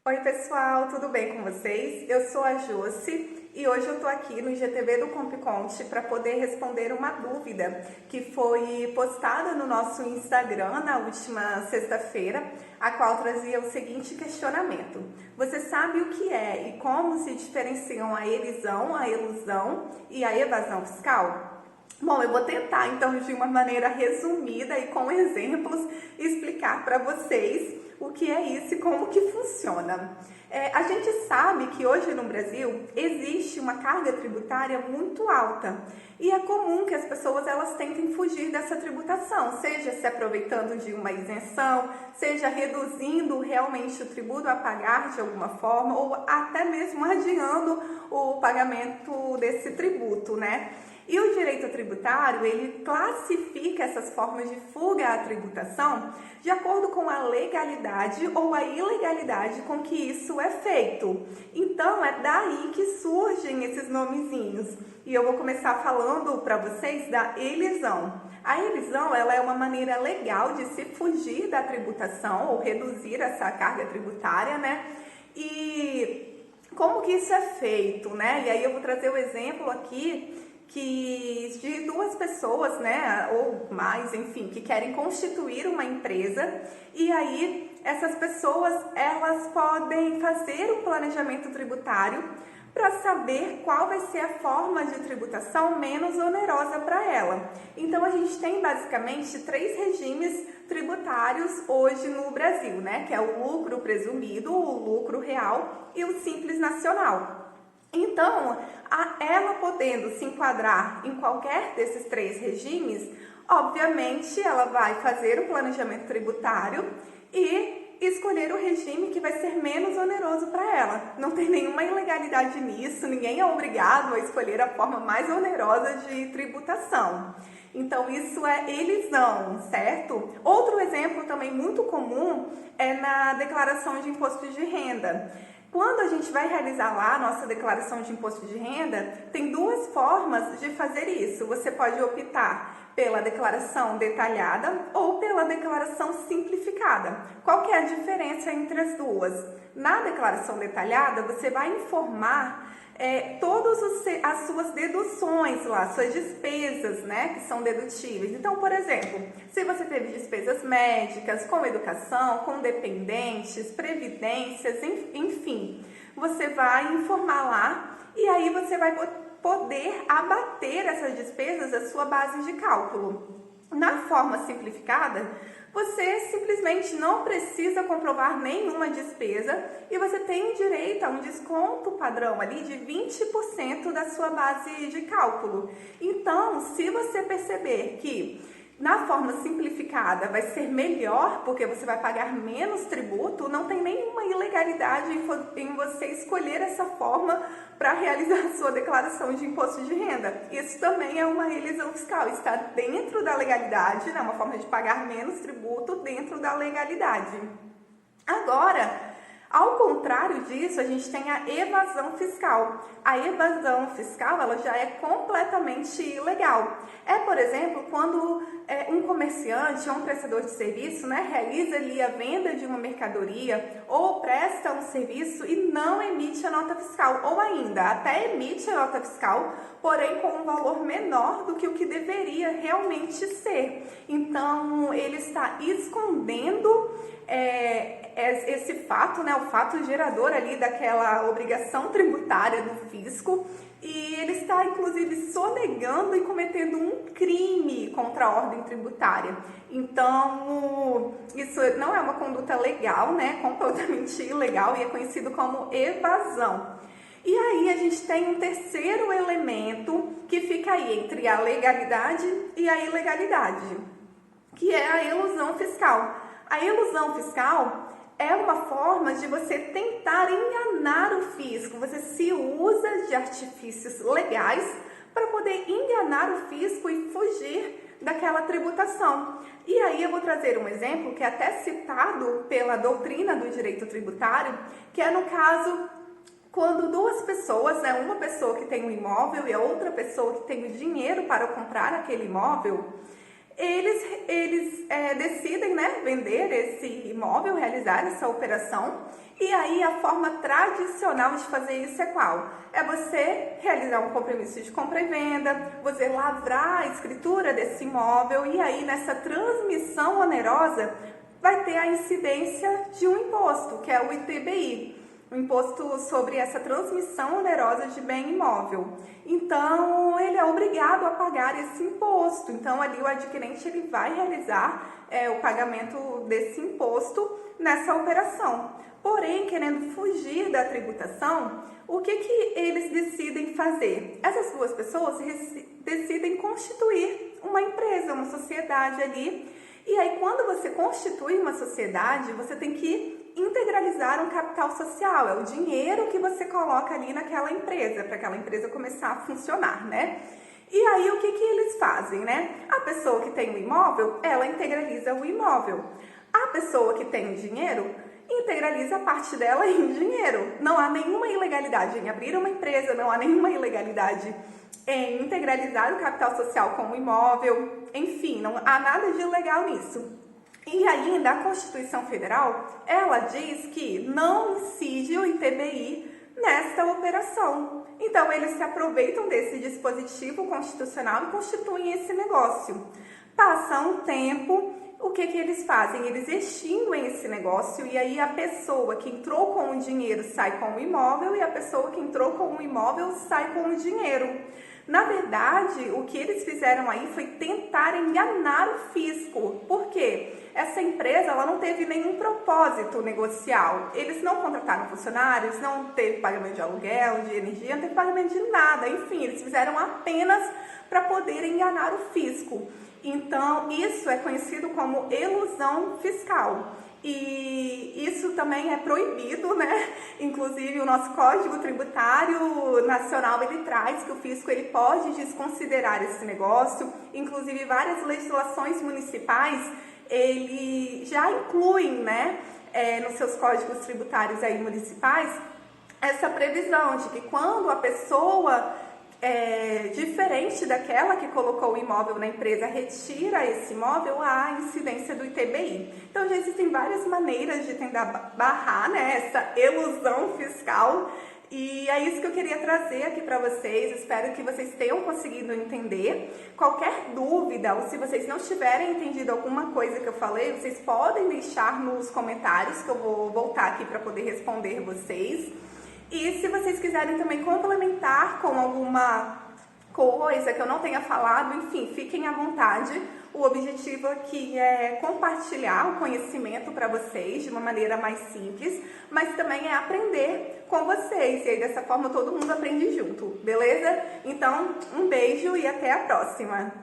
Oi pessoal, tudo bem com vocês? Eu sou a Josi e hoje eu tô aqui no IGTV do Compconte para poder responder uma dúvida que foi postada no nosso Instagram na última sexta-feira, a qual trazia o seguinte questionamento: você sabe o que é e como se diferenciam a elisão, a elusão e a evasão fiscal? Bom, eu vou tentar então de uma maneira resumida e com exemplos explicar para vocês o que é isso e como que funciona. A gente sabe que hoje no Brasil existe uma carga tributária muito alta e é comum que as pessoas elas tentem fugir dessa tributação, seja se aproveitando de uma isenção, seja reduzindo realmente o tributo a pagar de alguma forma ou até mesmo adiando o pagamento desse tributo, né? E o direito tributário, ele classifica essas formas de fuga à tributação de acordo com a legalidade ou a ilegalidade com que isso é feito. Então, é daí que surgem esses nomezinhos. E eu vou começar falando para vocês da elisão. A elisão, ela é uma maneira legal de se fugir da tributação ou reduzir essa carga tributária, né? E como que isso é feito, né? E aí eu vou trazer o exemplo aqui de duas pessoas, né, ou mais, enfim, que querem constituir uma empresa e aí essas pessoas, elas podem fazer um planejamento tributário para saber qual vai ser a forma de tributação menos onerosa para ela. Então, a gente tem basicamente três regimes tributários hoje no Brasil, né, que é o lucro presumido, o lucro real e o simples nacional. Então, ela podendo se enquadrar em qualquer desses três regimes, obviamente ela vai fazer o planejamento tributário e escolher o regime que vai ser menos oneroso para ela. Não tem nenhuma ilegalidade nisso, ninguém é obrigado a escolher a forma mais onerosa de tributação. Então, isso é elisão, certo? Outro exemplo também muito comum é na declaração de imposto de renda. Quando a gente vai realizar lá a nossa declaração de imposto de renda, tem duas formas de fazer isso. Você pode optar pela declaração detalhada ou pela declaração simplificada. Qual que é a diferença entre as duas? Na declaração detalhada, você vai informar todas as suas deduções lá, suas despesas, né, que são dedutíveis. Então, por exemplo, se você teve despesas médicas, com educação, com dependentes, previdências, enfim, você vai informar lá e aí você vai poder abater essas despesas da sua base de cálculo. Na forma simplificada, você simplesmente não precisa comprovar nenhuma despesa e você tem direito a um desconto padrão ali de 20% da sua base de cálculo. Então, se você perceber que na forma simplificada vai ser melhor, porque você vai pagar menos tributo, não tem nenhuma ilegalidade em você escolher essa forma para realizar a sua declaração de imposto de renda. Isso também é uma elisão fiscal, está dentro da legalidade, né? Uma forma de pagar menos tributo dentro da legalidade. Agora, ao contrário disso, a gente tem a evasão fiscal. A evasão fiscal, ela já é completamente ilegal. Por exemplo, quando um comerciante ou um prestador de serviço, né, realiza ali a venda de uma mercadoria ou presta um serviço e não emite a nota fiscal, ou ainda até emite a nota fiscal, porém com um valor menor do que o que deveria realmente ser. Então, ele está escondendo esse fato, né, o fato gerador ali daquela obrigação tributária do fisco, e ele está inclusive sonegando e cometendo um crime contra a ordem tributária. Então, isso não é uma conduta legal, né, completamente ilegal, e é conhecido como evasão. E aí a gente tem um terceiro elemento que fica aí entre a legalidade e a ilegalidade, que é a elusão fiscal. A elusão fiscal é uma forma de você tentar enganar o fisco. Você se usa de artifícios legais para poder enganar o fisco e fugir daquela tributação. E aí eu vou trazer um exemplo que é até citado pela doutrina do direito tributário, que é no caso quando duas pessoas, né, uma pessoa que tem um imóvel e a outra pessoa que tem o dinheiro para comprar aquele imóvel, eles decidem, né, vender esse imóvel, realizar essa operação. E aí a forma tradicional de fazer isso é qual? É você realizar um compromisso de compra e venda, você lavrar a escritura desse imóvel e aí nessa transmissão onerosa vai ter a incidência de um imposto, que é o ITBI, o imposto sobre essa transmissão onerosa de bem imóvel. Então, ele é obrigado a pagar esse imposto. Então, ali o adquirente ele vai realizar o pagamento desse imposto nessa operação. Porém, querendo fugir da tributação, o que eles decidem fazer? Essas duas pessoas decidem constituir uma empresa, uma sociedade ali. E aí, quando você constitui uma sociedade, você tem que integralizar um capital social. É o dinheiro que você coloca ali naquela empresa, para aquela empresa começar a funcionar, né? E aí, o que eles fazem, né? A pessoa que tem o imóvel, ela integraliza o imóvel. A pessoa que tem o dinheiro, integraliza a parte dela em dinheiro. Não há nenhuma ilegalidade em abrir uma empresa, não há nenhuma ilegalidade em integralizar o capital social com o imóvel, enfim, não há nada de ilegal nisso. E ainda a Constituição Federal, ela diz que não incide o ITBI nesta operação. Então, eles se aproveitam desse dispositivo constitucional e constituem esse negócio. Passa um tempo, o que eles fazem? Eles extinguem esse negócio e aí a pessoa que entrou com o dinheiro sai com o imóvel e a pessoa que entrou com o imóvel sai com o dinheiro. Na verdade, o que eles fizeram aí foi tentar enganar o fisco. Por quê? Essa empresa ela não teve nenhum propósito negocial. Eles não contrataram funcionários, não teve pagamento de aluguel, de energia, não teve pagamento de nada. Enfim, eles fizeram apenas para poder enganar o fisco. Então, isso é conhecido como elusão fiscal. E isso também é proibido, né? Inclusive, o nosso Código Tributário Nacional, ele traz que o fisco ele pode desconsiderar esse negócio. Inclusive, várias legislações municipais, ele já incluem, né, nos seus códigos tributários aí municipais, essa previsão de que quando a pessoa diferente daquela que colocou o imóvel na empresa, retira esse imóvel, há incidência do ITBI. Então, já existem várias maneiras de tentar barrar, né, essa elusão fiscal. E é isso que eu queria trazer aqui para vocês. Espero que vocês tenham conseguido entender. Qualquer dúvida, ou se vocês não tiverem entendido alguma coisa que eu falei, vocês podem deixar nos comentários, que eu vou voltar aqui para poder responder vocês. E se vocês quiserem também complementar com alguma coisa que eu não tenha falado, enfim, fiquem à vontade. O objetivo aqui é compartilhar o conhecimento para vocês de uma maneira mais simples, mas também é aprender com vocês. E aí, dessa forma, todo mundo aprende junto, beleza? Então, um beijo e até a próxima!